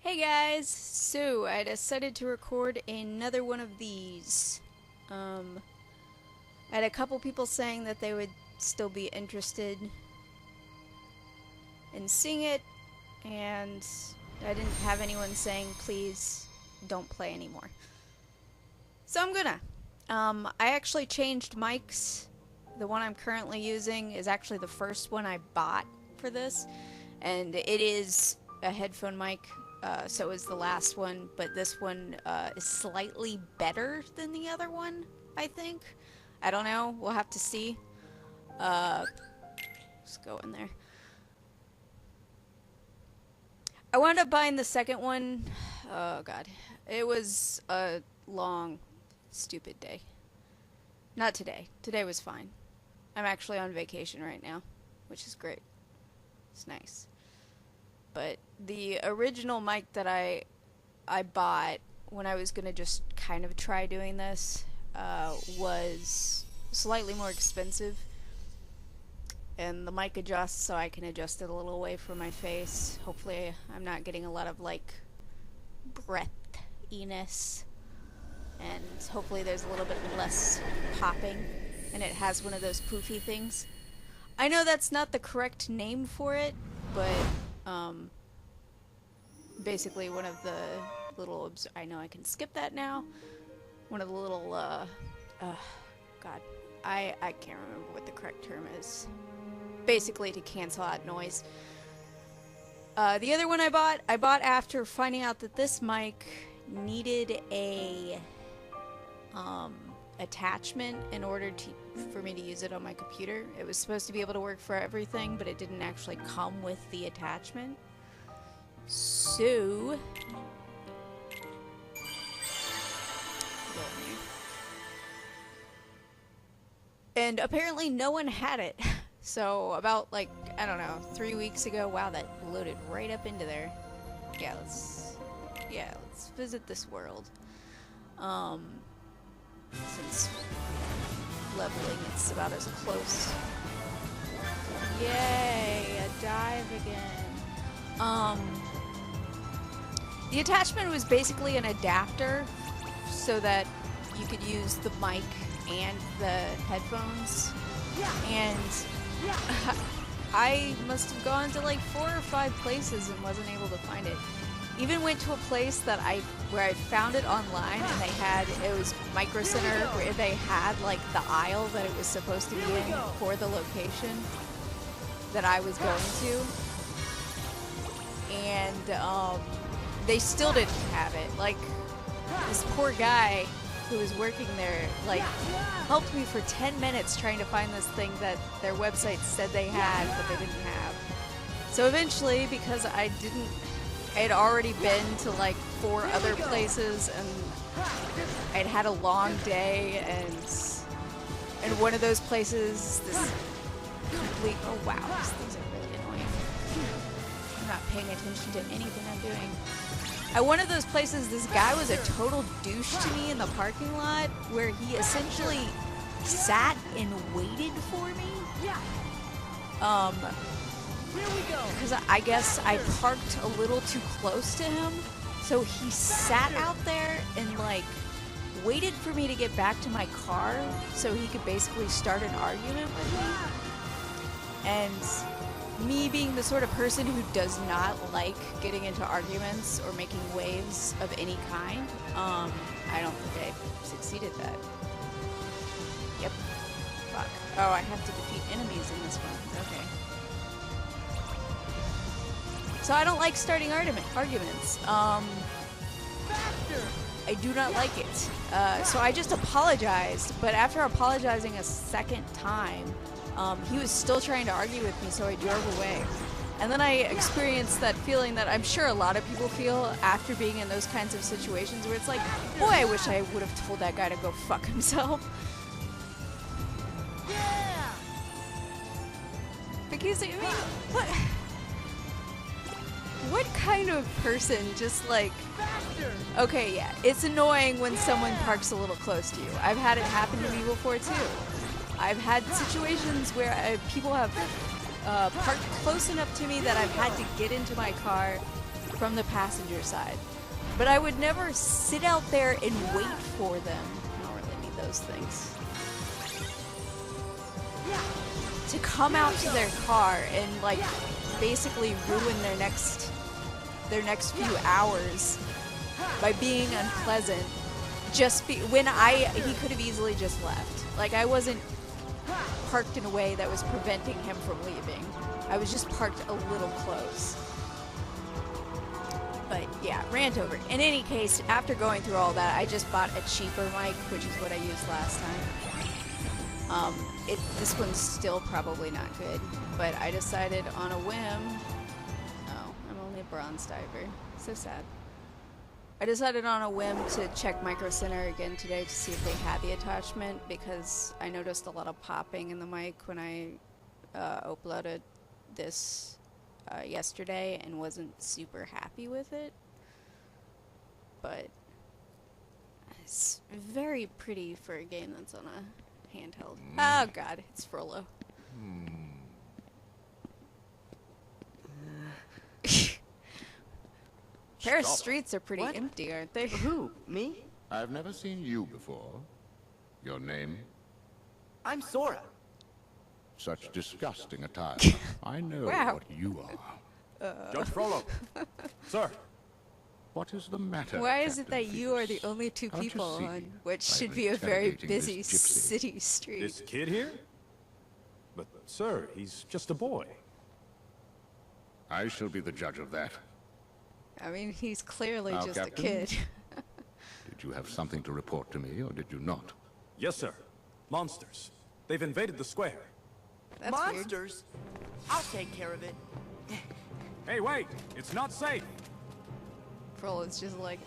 Hey guys, so I decided to record another one of these. I had a couple people saying that they would still be interested in seeing it, and I didn't have anyone saying please don't play anymore. So I'm gonna. I actually changed mics. The one I'm currently using is actually the first one I bought for this, and it is a headphone mic. So is the last one, but this one is slightly better than the other one, I think. I don't know, we'll have to see. Let's go in there. I wound up buying the second one. Oh god. It was a long, stupid day. Not today. Today was fine. I'm actually on vacation right now, which is great. It's nice. But the original mic that I bought when I was gonna just kind of try doing this was slightly more expensive, and the mic adjusts so I can adjust it a little away from my face. Hopefully I'm not getting a lot of like breathiness, and hopefully there's a little bit less popping, and it has one of those poofy things. I know that's not the correct name for it, but basically one of the little, I know I can skip that now, one of the little, god, I can't remember what the correct term is, basically to cancel out noise. The other one I bought after finding out that this mic needed a, attachment in order for me to use it on my computer. It was supposed to be able to work for everything, but it didn't actually come with the attachment. So and apparently no one had it. So about like, I don't know, 3 weeks ago, wow, that loaded right up into there. Yeah, let's visit this world. Since leveling, it's about as close. Yay, a dive again. The attachment was basically an adapter so that you could use the mic and the headphones. And I must have gone to like 4 or 5 places and wasn't able to find it. Even went to a place that where I found it online, and it was Micro Center, where they had like the aisle that it was supposed to be in for the location that I was going to. And they still didn't have it. Like, this poor guy who was working there, like, helped me for 10 minutes trying to find this thing that their website said they had, but they didn't have. So eventually, because I had already been to like 4 other places, and I'd had a long day, and one of those places, this complete, oh wow, these things are really annoying. I'm not paying attention to anything I'm doing. At one of those places, this guy was a total douche to me in the parking lot, where he essentially sat and waited for me. Because I guess I parked a little too close to him, so he sat out there and like waited for me to get back to my car so he could basically start an argument with me. And me being the sort of person who does not like getting into arguments or making waves of any kind, I don't think I succeeded that. Yep. Fuck. Oh, I have to defeat enemies in this one. Okay. So I don't like starting arguments. I do not like it. So I just apologized, but after apologizing a second time, he was still trying to argue with me, so I drove away. And then I experienced that feeling that I'm sure a lot of people feel after being in those kinds of situations, where it's like, boy, I wish I would have told that guy to go fuck himself. Yeah. Because I mean, what kind of person just like, okay, yeah, it's annoying when someone parks a little close to you. I've had it happen to me before too. I've had situations where people have parked close enough to me that I've had to get into my car from the passenger side. But I would never sit out there and wait for them. I don't really need those things. To come out to their car and like basically ruin their next few hours by being unpleasant. He could have easily just left. Like, I wasn't parked in a way that was preventing him from leaving. I was just parked a little close. But yeah, rant over. In any case, after going through all that, I just bought a cheaper mic, which is what I used last time. This one's still probably not good, but I decided on a whim. Oh, I'm only a bronze diver. So sad. I decided on a whim to check Micro Center again today to see if they had the attachment, because I noticed a lot of popping in the mic when I uploaded this yesterday and wasn't super happy with it. But it's very pretty for a game that's on a handheld. Oh god, it's Frollo. Paris streets are pretty empty, aren't they? Who? Me? I've never seen you before. Your name? I'm Sora. Such disgusting attire. I know Wow. what you are. Judge Frollo. Sir. What is the matter? Why is it Captain that you are the Phoebus? only two Can't you people see on what I've should been be a very interrogating busy this gypsy? city street? This kid here? But, sir, he's just a boy. I shall be the judge of that. I mean, he's clearly Now, just Captain? a kid. Did you have something to report to me, or did you not? Yes, sir. Monsters. They've invaded the square. That's weird. Monsters? I'll take care of it. Hey, wait! It's not safe! Frollo's just like,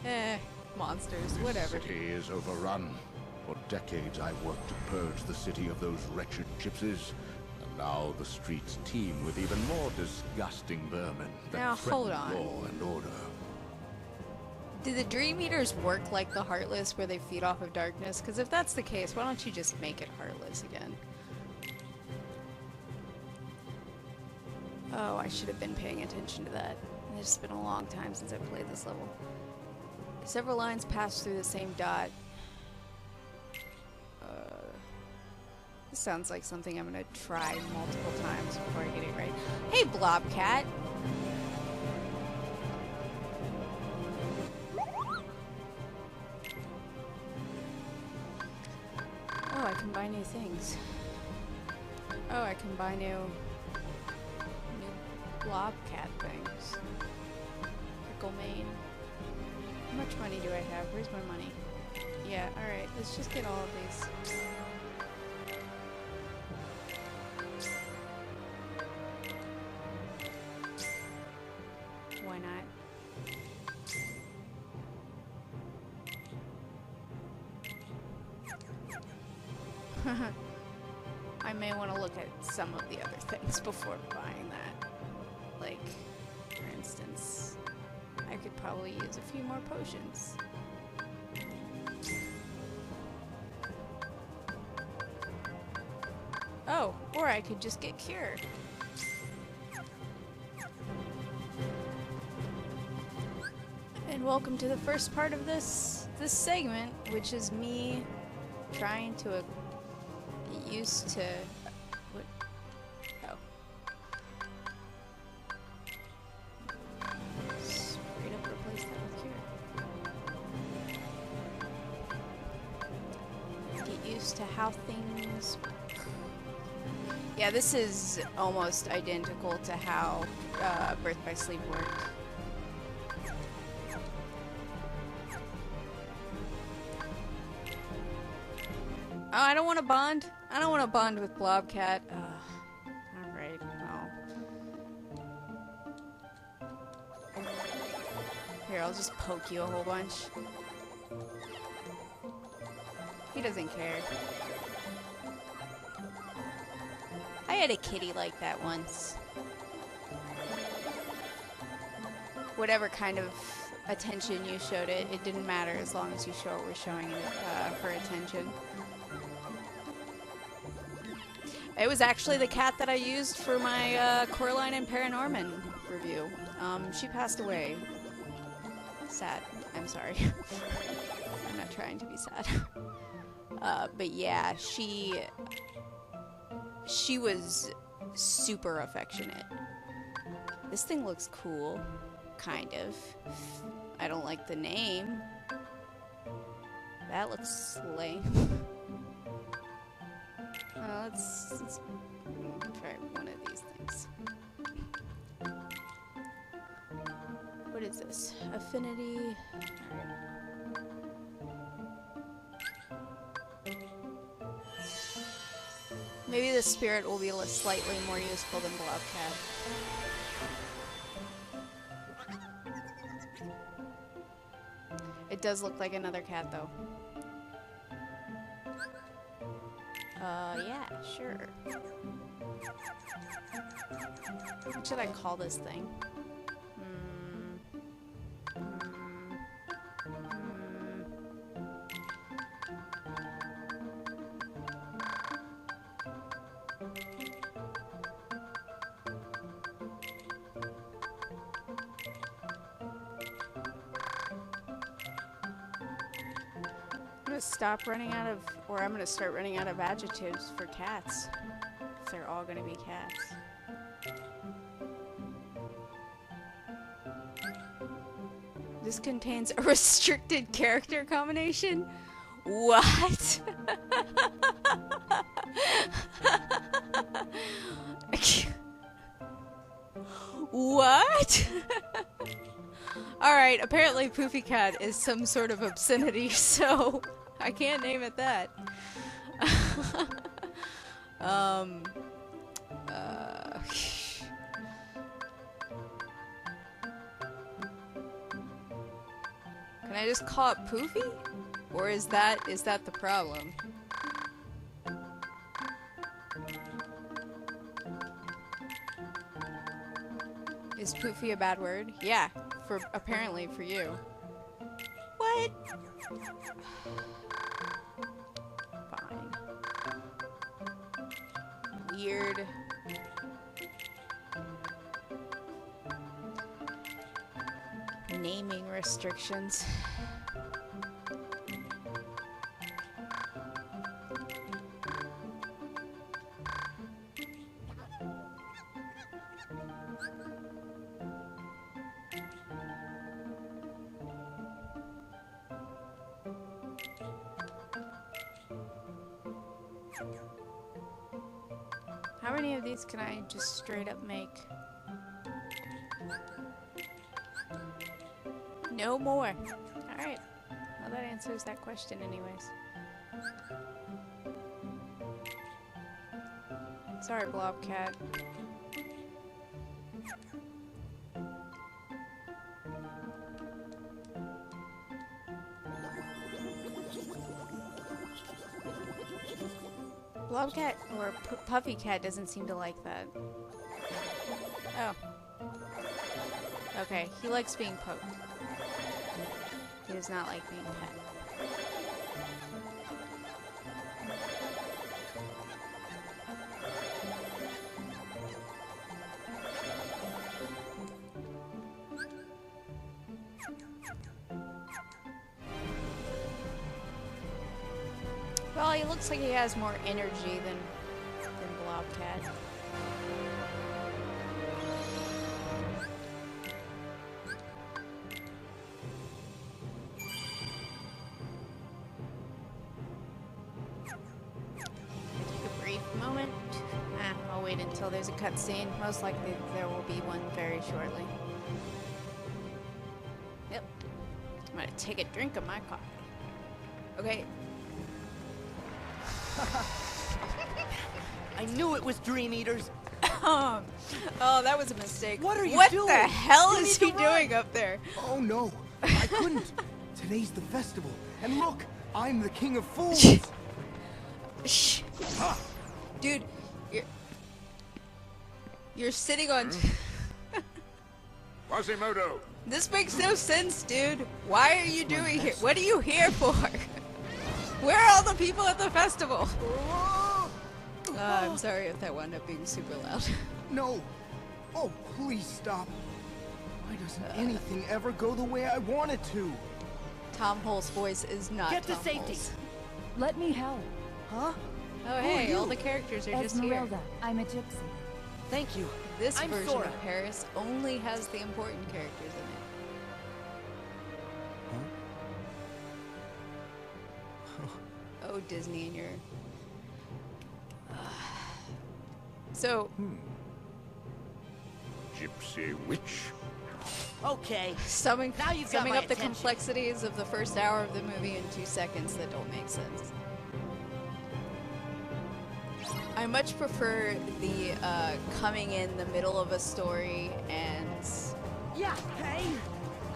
monsters, This whatever. city is overrun. For decades I worked to purge the city of those wretched gypsies. And now the streets teem with even more disgusting vermin that Now, hold threaten on. law and order. Do the Dream Eaters work like the Heartless, where they feed off of darkness? Because if that's the case, why don't you just make it Heartless again? Oh, I should have been paying attention to that. It's been a long time since I played this level. Several lines pass through the same dot. This sounds like something I'm gonna try multiple times before I get it right. Hey, Blobcat! Oh, I can buy new things. Oh, I can buy new Blobcat things. Pickle Mane. How much money do I have? Where's my money? Yeah, alright, let's just get all of these. Why not? I may want to look at some of the other things before buying that. Like, for instance, I could probably use a few more potions. Oh, or I could just get Cure. And welcome to the first part of this segment, which is me trying to get used to what? Oh. Straight up replace that with Cure. Get used to how things work. Yeah, this is almost identical to how Birth by Sleep worked. Oh, I don't want to bond. I don't want to bond with Blobcat. Alright, no. Here, I'll just poke you a whole bunch. He doesn't care. I had a kitty like that once. Whatever kind of attention you showed it, it didn't matter as long as you were showing it her attention. It was actually the cat that I used for my Coraline and Paranorman review. She passed away sad. I'm sorry. I'm not trying to be sad. But yeah, she was super affectionate. This thing looks cool, kind of. I don't like the name. That looks lame. Let's try one of these things. What is this? Affinity. Maybe the spirit will be slightly more useful than Blobcat. It does look like another cat, though. Yeah, sure. What should I call this thing? Stop running out of, or I'm gonna start running out of adjectives for cats. If they're all gonna be cats. This contains a restricted character combination? What? What? Alright, apparently Poofy Cat is some sort of obscenity, so I can't name it that. Can I just call it Poofy? Or is that the problem? Is Poofy a bad word? Yeah, apparently for you. What? Fine. Weird. Naming restrictions. How many of these can I just straight up make? No more. Alright. Well, that answers that question anyways. Sorry, Blobcat. Blobcat or Puffy Cat doesn't seem to like that. Oh. Okay, he likes being poked. He does not like being pet. Well, he looks like he has more energy than Blobcat. Moment. I'll wait until there's a cutscene. Most likely there will be one very shortly. Yep. I'm gonna take a drink of my coffee. Okay. I knew it was Dream Eaters. Oh, that was a mistake. What are you doing? What the hell You is need he to run. doing up there? Oh no, I couldn't. Today's the festival, and look, I'm the king of fools. Shh. Dude, you're sitting on... Quasimodo! This makes no sense, dude. Why are you doing here? What are you here for? Where are all the people at the festival? I'm sorry if that wound up being super loud. No. Oh, please stop. Why doesn't anything ever go the way I want it to? Tom Hole's voice is not Get to Tom safety. Hole's. Let me help. Huh? Oh Who are hey, all you? the characters are just here. Esmeralda, I'm a gypsy. Thank you. This I'm version Sora. of Paris only has the important characters in it. Oh, Disney and your... So, Gypsy witch? Okay. summing Now you've got my up the attention. complexities of the first hour of the movie in 2 seconds that don't make sense. I much prefer the coming in the middle of a story and Yeah. Hey.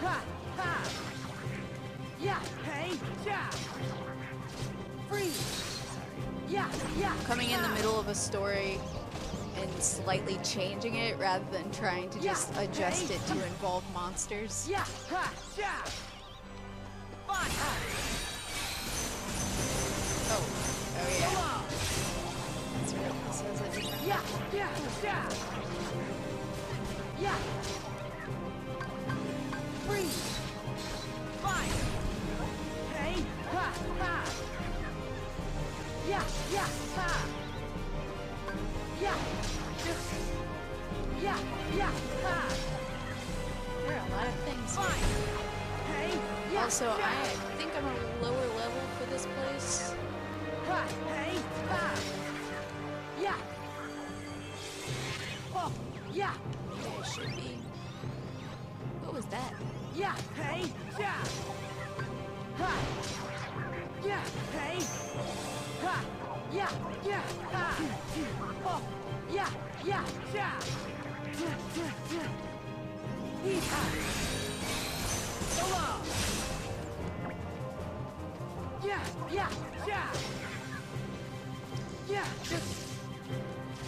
Ha. Ha. Yeah. Hey. Yeah. Freeze. Yeah. Yeah. coming in the middle of a story and slightly changing it rather than trying to just adjust it to involve monsters. Yeah. Ha. Yeah. Fine. Oh yeah. That's right. This has a different. Yeah. Yeah. Yeah. Yeah. Freeze. Fine. Hey. Ha. Ha. Yeah. Yeah. Ha. Yeah. Yeah. Yeah. Ha. There are a lot of things. Fine. Hey. Yeah. Also, yeah. I think I'm a lower level for this place. Ha. Hey. Ha. Yeah. Oh. Yeah. There should be. What was that? Yeah. Hey. Yeah. Ha. Yeah. Hey. Ha. Yeah. Yeah. Ha. Oh. Yeah. Yeah. Yeah. Hee-ha. So long. Yeah. Yeah. Yeah. Yeah.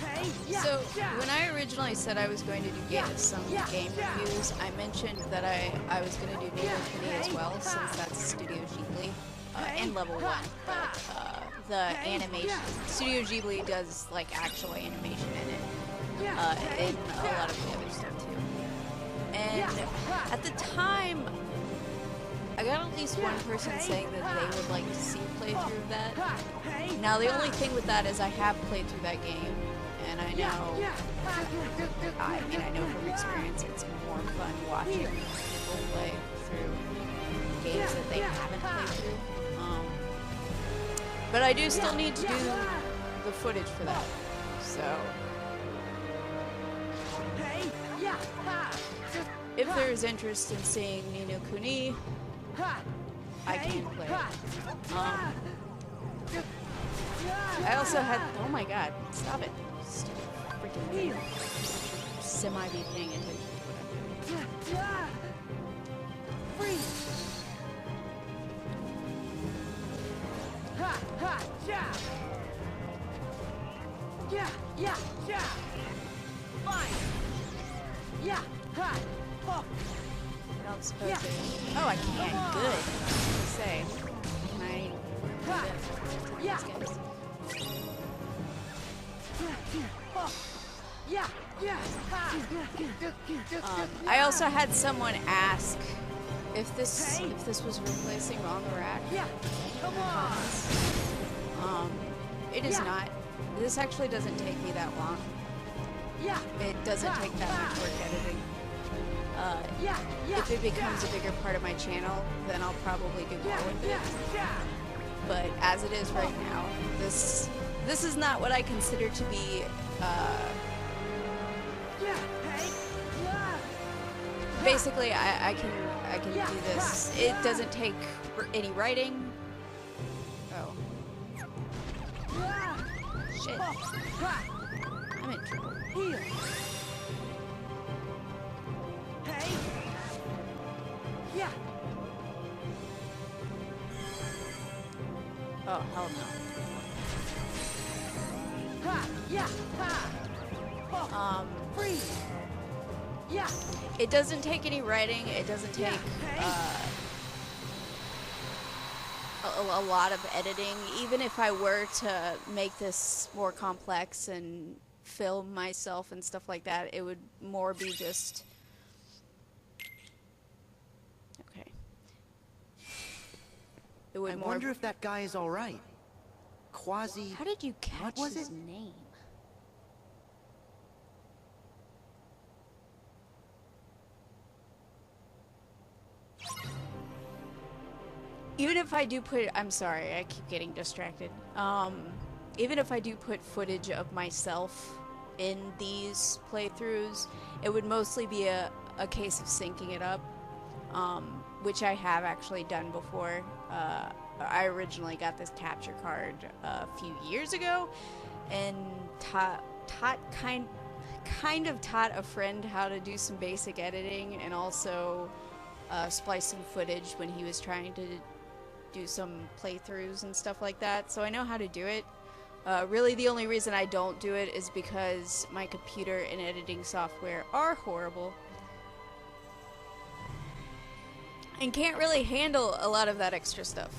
Hey. Yeah. So, Yeah. when I originally said I was going to do some game reviews, I mentioned that I was going to do Nino Kuni as well, since that's Studio Ghibli, and Level 1, but the animation, Studio Ghibli does, like, actual animation in it, and a lot of the other stuff, too. And at the time, I got at least one person saying that they would like to see a playthrough of that. Now, the only thing with that is I have played through that game, and I know, I know from experience it's more fun watching people play through games that they haven't played through. But I do still need to do the footage for that, so if there is interest in seeing Ni no Kuni, I can play it. I also had, oh my god, stop it. Stupid freaking thing. Semi-be paying attention to what I'm doing. I don't suppose there's... Oh, I can. Good. I was gonna say, can I do this to these guys? I also had someone ask if this was replacing On the Rack. It is not. This actually doesn't take me that long. It doesn't take that much work editing. If it becomes a bigger part of my channel, then I'll probably do more with it. But as it is right now, this is not what I consider to be basically I can do this. It doesn't take any writing. Oh. Shit. I'm in trouble. Oh, hell no. It doesn't take any writing. It doesn't take a lot of editing. Even if I were to make this more complex and film myself and stuff like that, it would more be just it would I more. wonder if that guy is all right. Quasi. How did you catch was his it? name? Even if I do put, I'm sorry, I keep getting distracted. Even if I do put footage of myself in these playthroughs, it would mostly be a case of syncing it up, which I have actually done before. I originally got this capture card a few years ago, and kind of taught a friend how to do some basic editing, and also splice some footage when he was trying to do some playthroughs and stuff like that. So I know how to do it. Really, the only reason I don't do it is because my computer and editing software are horrible. And can't really handle a lot of that extra stuff.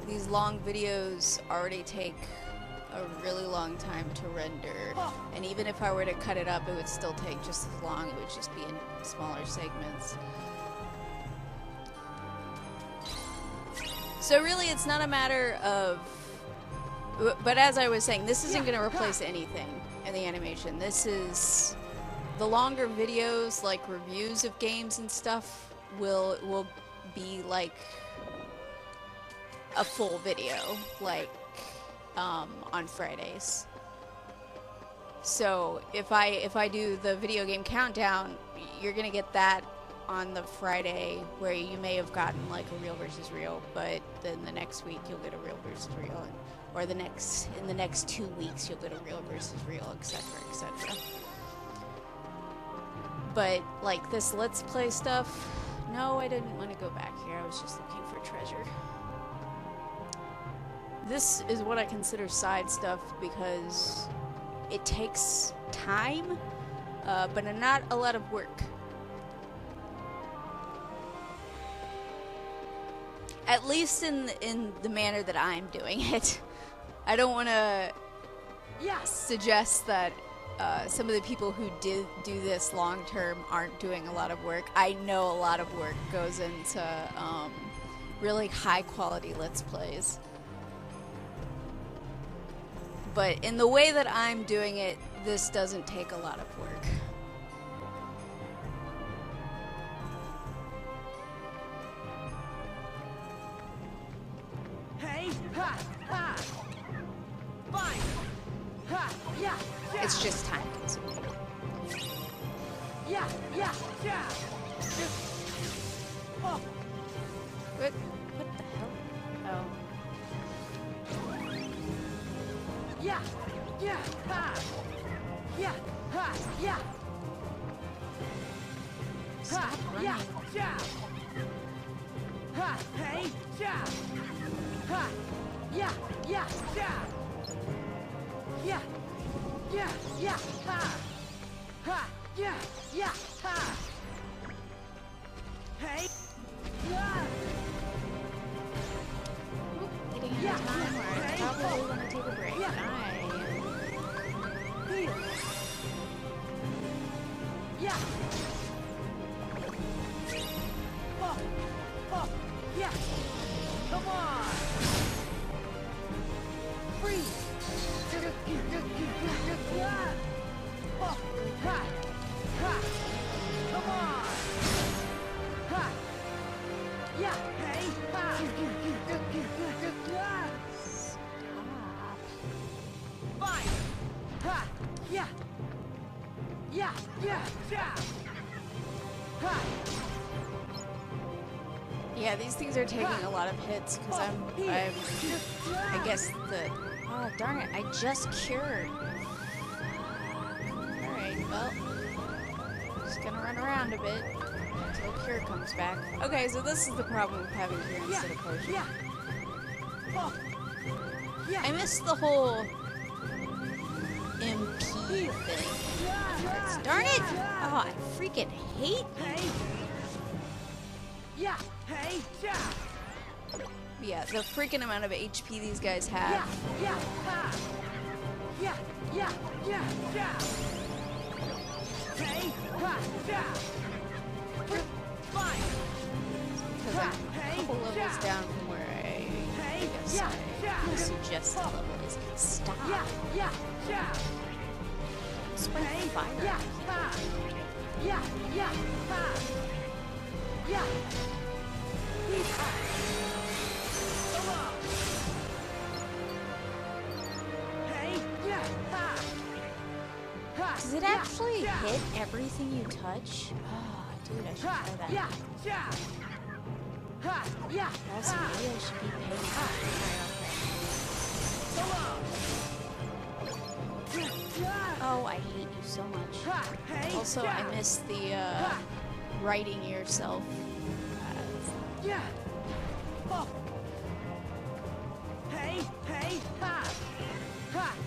These long videos already take a really long time to render, and even if I were to cut it up, it would still take just as long. It would just be in smaller segments. So really, it's not a matter of... But as I was saying, this isn't going to replace anything in the animation. This is... The longer videos, like reviews of games and stuff, will be like a full video, like on Fridays. So if I do the video game countdown, you're gonna get that on the Friday, where you may have gotten like a real versus real, but then the next week you'll get a real versus real, or in the next 2 weeks you'll get a real versus real, etc., etc. But, like, this Let's Play stuff, no, I didn't want to go back here. I was just looking for treasure. This is what I consider side stuff because it takes time, but not a lot of work. At least in the manner that I'm doing it. I don't want to suggest that some of the people who did do this long term aren't doing a lot of work. I know a lot of work goes into really high quality Let's Plays. But in the way that I'm doing it, this doesn't take a lot of work. Hey, ha, ha. Fine. Ha, yeah, yeah. It's just time consuming. Yeah, yeah, yeah. Oh, What the hell? Oh. yeah, yeah, ha. Yeah, ha, yeah. Ha, yeah, yeah. Ha, hey, yeah. Ha, yeah, yeah, yeah. Yeah, yeah, yeah, ha. Ha, yeah, yeah, ha. Hey, yeah. Getting into Yeah, time where I hey, probably want to take a break. yeah. Here. Yeah. Oh, oh, yeah. Come on. Freeze. Yeah. Oh, ha, ha. Come on. Ha. Yeah. Hey. Ha. Yeah. Fine. Ha. Yeah. Yeah. Yeah. Yeah. Ha. Yeah, these things are taking a lot of hits because I guess oh darn it, I just cured. Alright, well, just gonna run around a bit until cure comes back. Okay, so this is the problem with having cure instead of potion. Yeah. Oh. Yeah. I missed the whole MP thing. Yeah. Darn it! Oh, I freaking hate. Hey. Yeah. Hey. Yeah. Yeah, the freaking amount of HP these guys have. Yeah. Yeah. Ha. Yeah. Yeah. Yeah. Yeah. Hey. Ha. Yeah. Fine. Because couple levels down from where I guess I suggest the level is. Stop. Spray fire. Does it actually hit everything you touch? Oh, dude, I should try that. Also, maybe I should be paying Oh, I hate you so much. Also, I miss the writing yourself.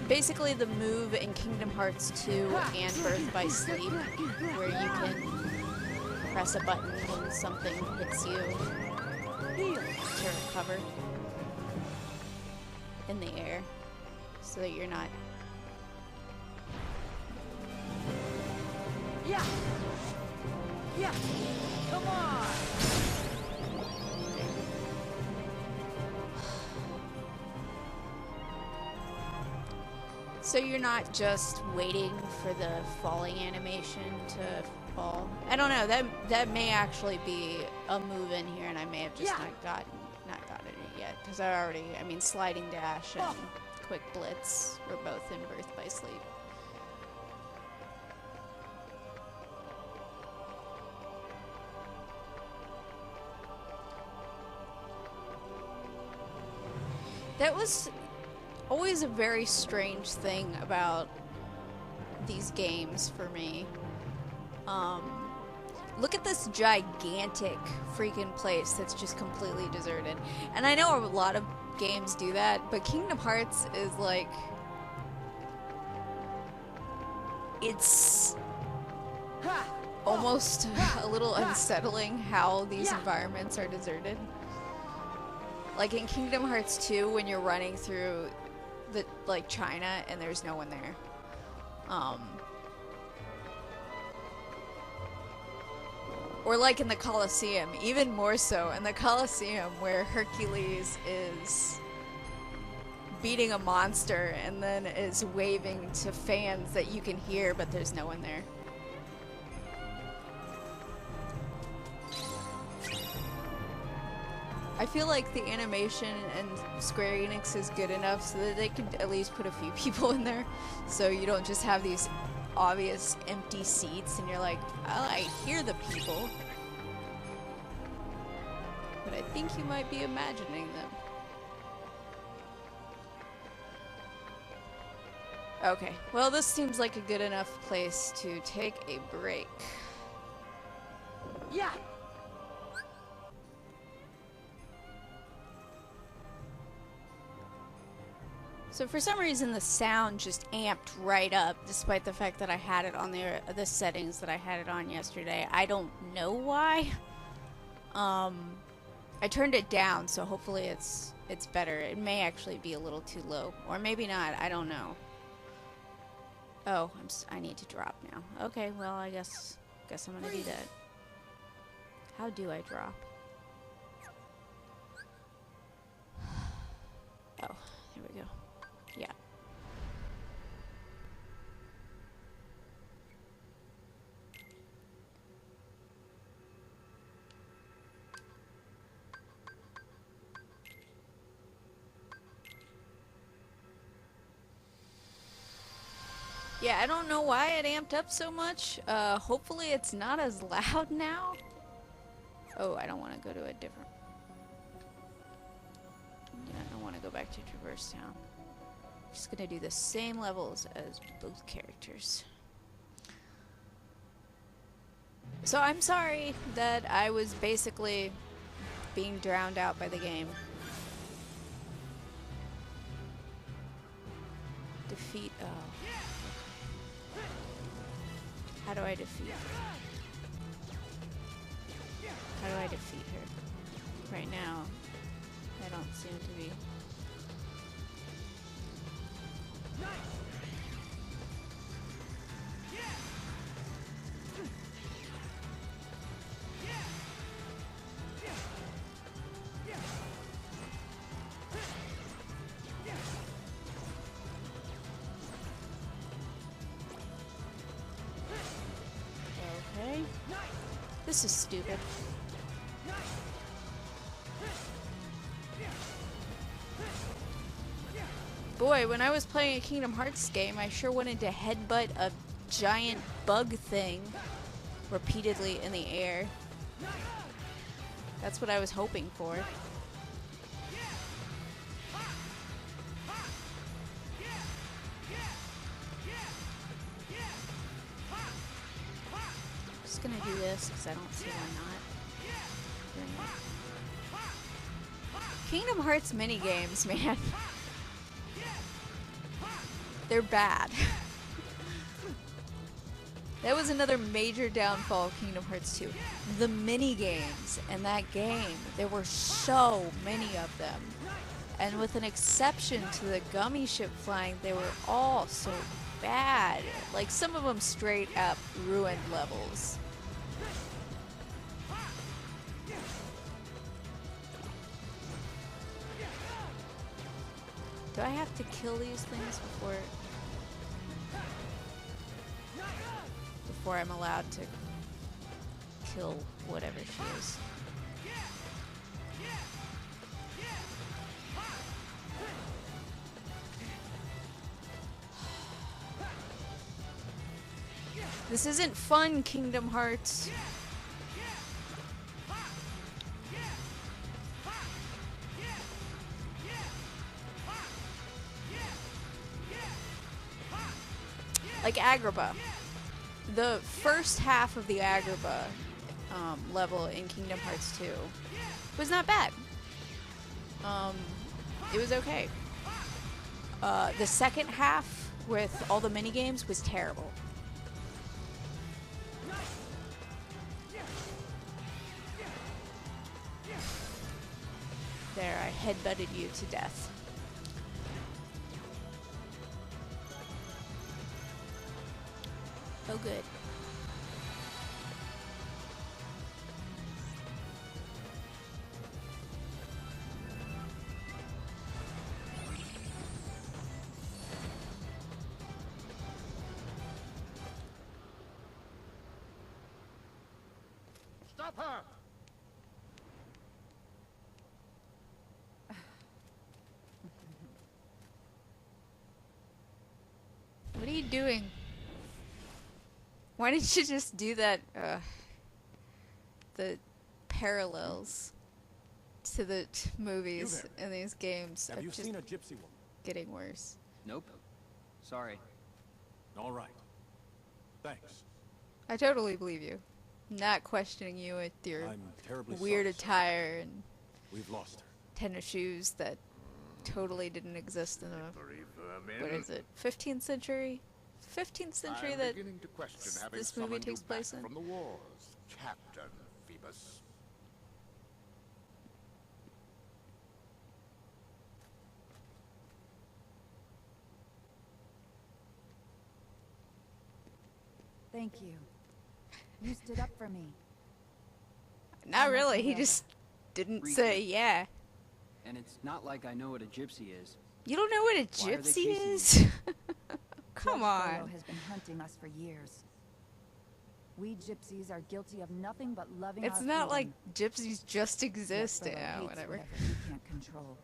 Basically the move in Kingdom Hearts 2 and Birth by Sleep, where you can press a button when something hits you to recover in the air, so that you're not... Come on! So you're not just waiting for the falling animation to fall. I don't know. That may actually be a move in here, and I may have just not gotten it yet, because I mean, sliding dash and quick blitz were both in Birth by Sleep. That was always a very strange thing about these games for me. Look at this gigantic freaking place that's just completely deserted. And I know a lot of games do that, but Kingdom Hearts is like... It's almost a little unsettling how these environments are deserted. Like in Kingdom Hearts 2, when you're running through the China and there's no one there. Or like in the Colosseum, even more so in the Colosseum, where Hercules is beating a monster and then is waving to fans that you can hear, but there's no one there. I feel like the animation and Square Enix is good enough so that they could at least put a few people in there, so you don't just have these obvious empty seats and you're like, oh, I hear the people, but I think you might be imagining them. Okay, well, this seems like a good enough place to take a break. Yeah. So for some reason the sound just amped right up, despite the fact that I had it on the settings that I had it on yesterday. I don't know why. I turned it down, so hopefully it's better. It may actually be a little too low, or maybe not. I don't know. Oh, I need to drop now. Okay, well, I guess I'm gonna do that. How do I drop? Oh, there we go. Yeah. Yeah, I don't know why it amped up so much. Hopefully it's not as loud now. Oh, I don't want to go to a different... Yeah, I don't want to go back to Traverse Town. Just gonna do the same levels as both characters. So I'm sorry that I was basically being drowned out by the game. Defeat... Oh. How do I defeat her? How do I defeat her? Right now, I don't seem to be... This is stupid. Boy, when I was playing a Kingdom Hearts game, I sure wanted to headbutt a giant bug thing repeatedly in the air. That's what I was hoping for. Just gonna do this because I don't see why not. Kingdom Hearts minigames, man. They're bad. That was another major downfall of Kingdom Hearts 2. The mini-games in that game, there were so many of them. And with an exception to the gummy ship flying, they were all so bad. Like, some of them straight up ruined levels. Do I have to kill these things before I'm allowed to kill whatever she is? This isn't fun, Kingdom Hearts. Like Agrabah. The first half of the Agrabah level in Kingdom Hearts 2 was not bad. It was okay. The second half with all the minigames was terrible. There, I headbutted you to death. Oh, good. Stop her! What are you doing? Why didn't you just do that, the parallels to the movies in these games Have are you just seen a gypsy woman? getting worse. Nope. Sorry. All right. Thanks. I totally believe you. Not questioning you with your I'm terribly weird sorry, sir. attire and We've lost her. tennis shoes that totally didn't exist in the, Slippery vermin. what is it, 15th century? 15th century I'm that beginning to question having this movie summoned you takes place back in? from the wars, Captain Phoebus. Thank you. You stood up for me. Not really, he just didn't say yeah. And it's not like I know what a gypsy is. You don't know what a Why are they gypsy chasing is? Come Judge Frollo on. has been hunting us for years. We gypsies are guilty of nothing but loving It's our not like freedom. gypsies just Yet exist. Frollo Yeah, hates whatever. whatever he can't control.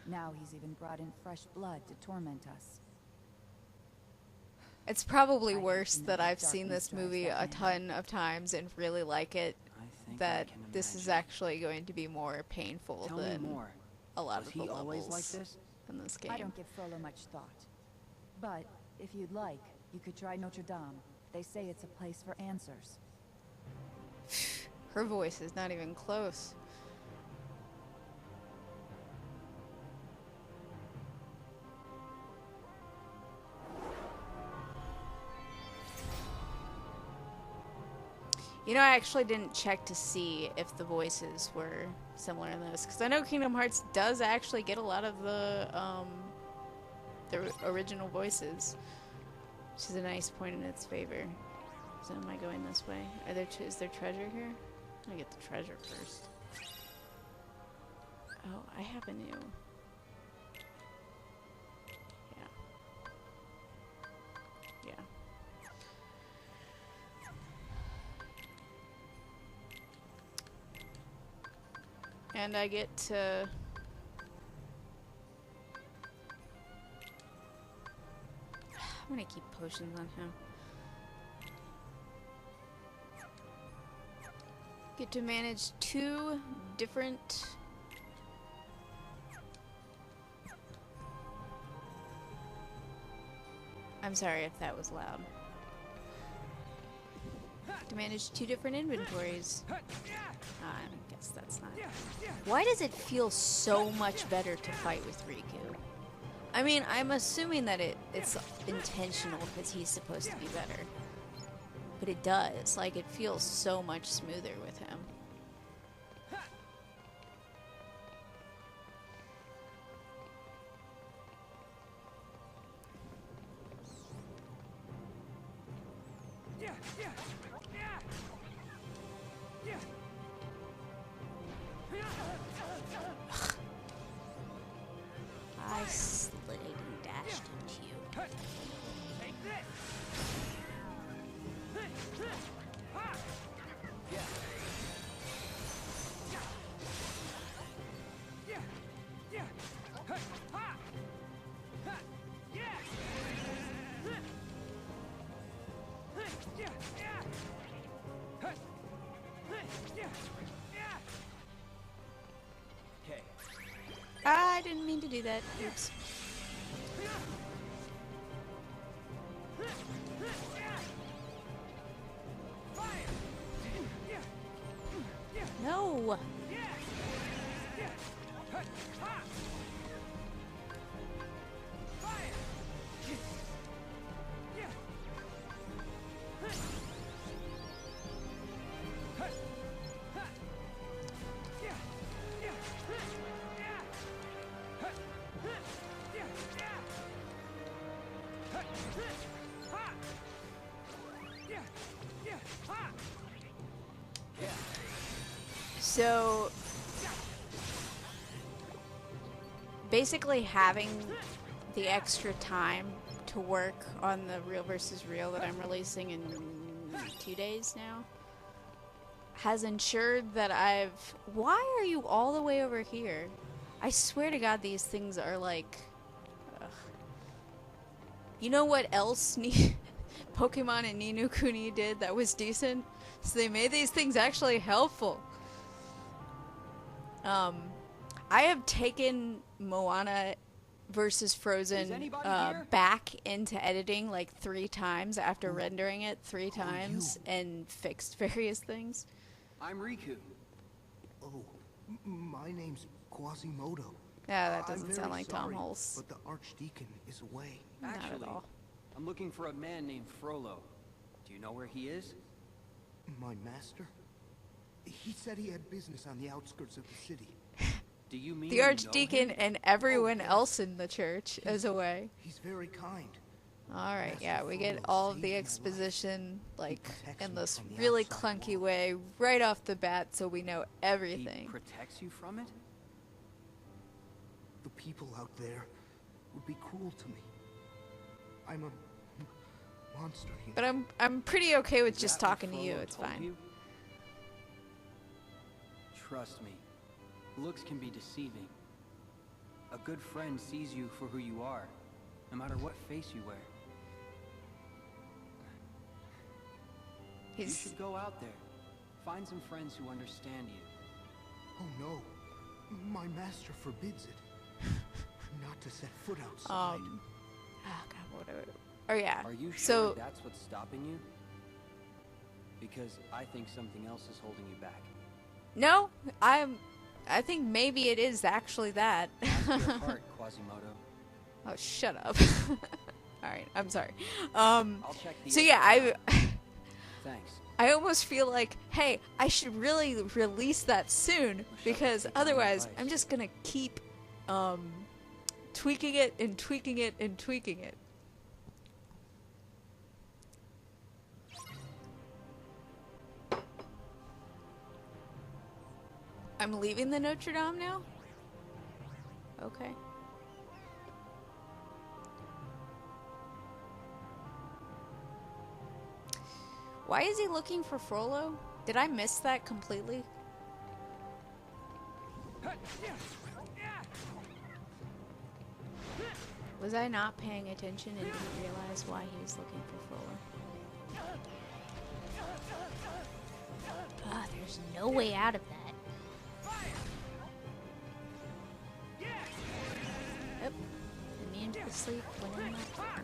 Now he's even brought in fresh blood to torment us. It's probably I can worse see that the I've seen darkness this drives movie that a man. ton of times and really like it, I think I that can this is imagine. actually going to be more painful Tell me than more. a lot Was of the he always levels like this? in this I game. don't give Frollo much thought. But if you'd like, you could try Notre Dame. They say it's a place for answers. Her voice is not even close. You know, I actually didn't check to see if the voices were similar in this, because I know Kingdom Hearts does actually get a lot of the original voices, which is a nice point in its favor. So am I going this way? Is there treasure here? I'm gonna get the treasure first. Oh, I have a new. Yeah. Yeah. And I get to... I'm gonna keep potions on him. Get to manage 2 different... I'm sorry if that was loud. To manage 2 different inventories. I guess that's not... Why does it feel so much better to fight with Riku? I mean, I'm assuming that it's intentional because he's supposed to be better. But it does. Like, it feels so much smoother with him. I slid and dashed into you. I didn't mean to do that. Oops. No! So, basically having the extra time to work on the Real versus Real that I'm releasing in 2 days now has ensured that I've... Why are you all the way over here? I swear to God these things are like... Ugh. You know what else Pokemon and Ni no Kuni did that was decent? So they made these things actually helpful. I have taken Moana versus Frozen back into editing like 3 times after rendering it 3 times and fixed various things. I'm Riku. Oh, my name's Quasimodo. Yeah, that doesn't I'm sound very like Tom sorry, Hulse. But the Archdeacon is away. Not at Actually, all. I'm looking for a man named Frollo. Do you know where he is? My master? He said he had business on the outskirts of the city. Do you mean The you know Archdeacon him? and everyone else in the church is away. He's very kind. Alright, Master yeah, we get Frollo all of saved the my life. exposition, like, protects in me this from the really outside clunky world. way, right off the bat, so we know He everything. protects you from it? The people out there would be cruel to me. I'm a monster, you But know. I'm pretty okay with Is just that what talking to you, Frollo it's told fine. you? Trust me, looks can be deceiving. A good friend sees you for who you are, no matter what face you wear. You He's should go out there, find some friends who understand you. Oh no, my master forbids it. Not to set foot outside. oh god, whatever. Oh yeah. Are you sure So that's what's stopping you? Because I think something else is holding you back. no, I think maybe it is actually that. Ask your heart, Quasimodo. Oh, shut up. Alright, I'm sorry. I'll check the So yeah, Thanks. I almost feel like, hey, I should really release that soon, because otherwise I'm just gonna keep tweaking it and tweaking it and tweaking it. I'm leaving the Notre Dame now? Okay. Why is he looking for Frollo? Did I miss that completely? Was I not paying attention and didn't realize why he was looking for Fuller? Ah, there's no way out of that. Yep. Immune to sleep when in that.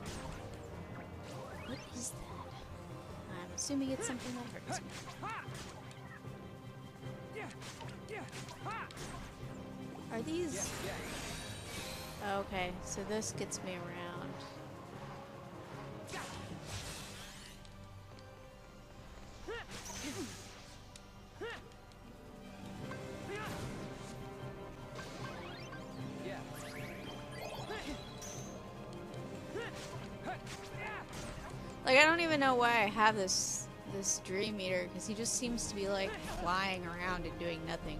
What is that? I'm assuming it's something that hurts me. Are these... Okay, so this gets me around. Like, I don't even know why I have this dream eater, because he just seems to be like flying around and doing nothing.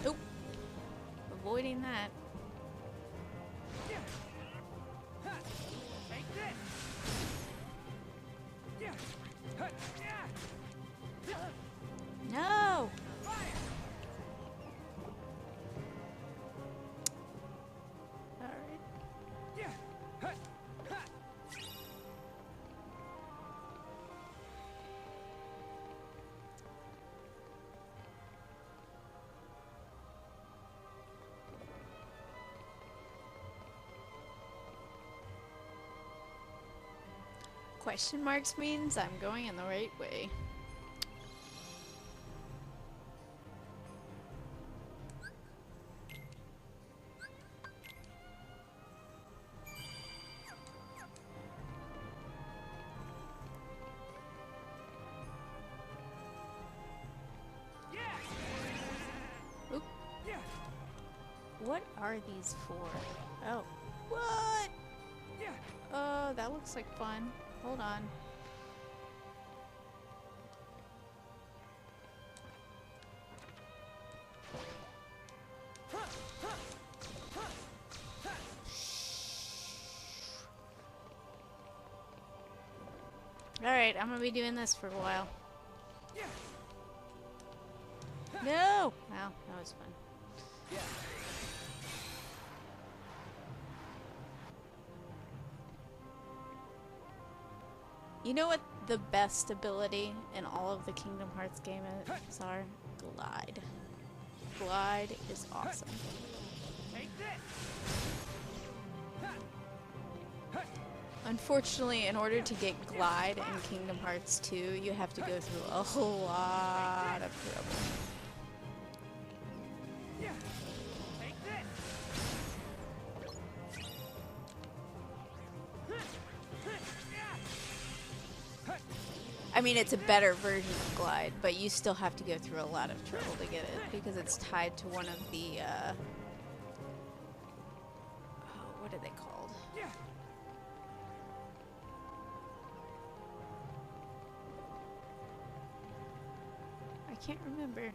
Nope. Avoiding that. No! Question marks means I'm going in the right way. Oop. What are these for? Oh. What? Oh, that looks like fun. Hold on. Alright, I'm gonna be doing this for a while. No! Well, that was fun. You know what the best ability in all of the Kingdom Hearts games are? Glide. Glide is awesome. Unfortunately, in order to get Glide in Kingdom Hearts 2, you have to go through a whole lot of trouble. I mean, it's a better version of Glide, but you still have to go through a lot of trouble to get it, because it's tied to one of the, oh, what are they called? I can't remember.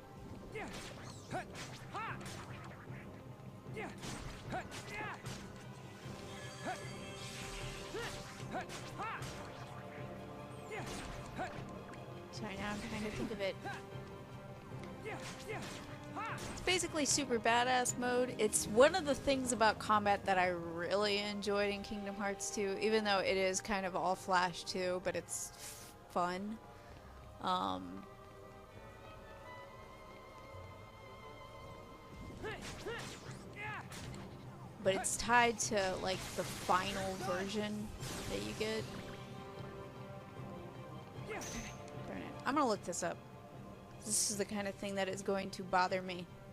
Sorry, now I'm trying to think of it. It's basically super badass mode. It's one of the things about combat that I really enjoyed in Kingdom Hearts 2, even though it is kind of all Flash too, but it's fun. But it's tied to like the final version that you get. Darn it. I'm gonna look this up. This is the kind of thing that is going to bother me.